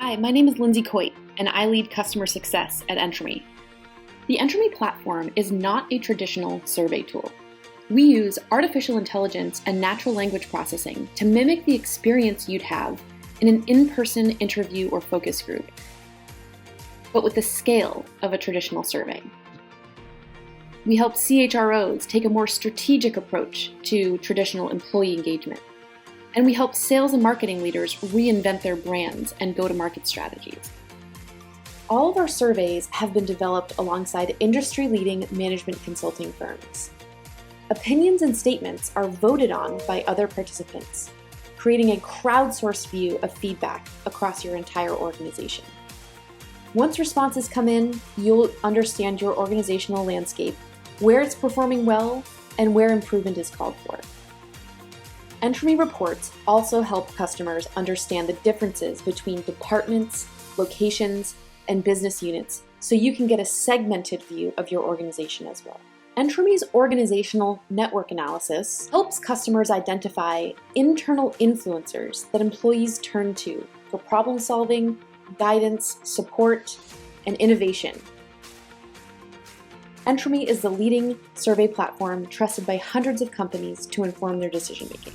Hi, my name is Lindsay Coit, and I lead customer success at Entromy. The Entromy platform is not a traditional survey tool. We use artificial intelligence and natural language processing to mimic the experience you'd have in an in-person interview or focus group, but with the scale of a traditional survey. We help CHROs take a more strategic approach to traditional employee engagement. And we help sales and marketing leaders reinvent their brands and go-to-market strategies. All of our surveys have been developed alongside industry-leading management consulting firms. Opinions and statements are voted on by other participants, creating a crowdsourced view of feedback across your entire organization. Once responses come in, you'll understand your organizational landscape, where it's performing well, and where improvement is called for. Entromy reports also help customers understand the differences between departments, locations, and business units, so you can get a segmented view of your organization as well. Entromy's organizational network analysis helps customers identify internal influencers that employees turn to for problem solving, guidance, support, and innovation. Entromy is the leading survey platform trusted by hundreds of companies to inform their decision making.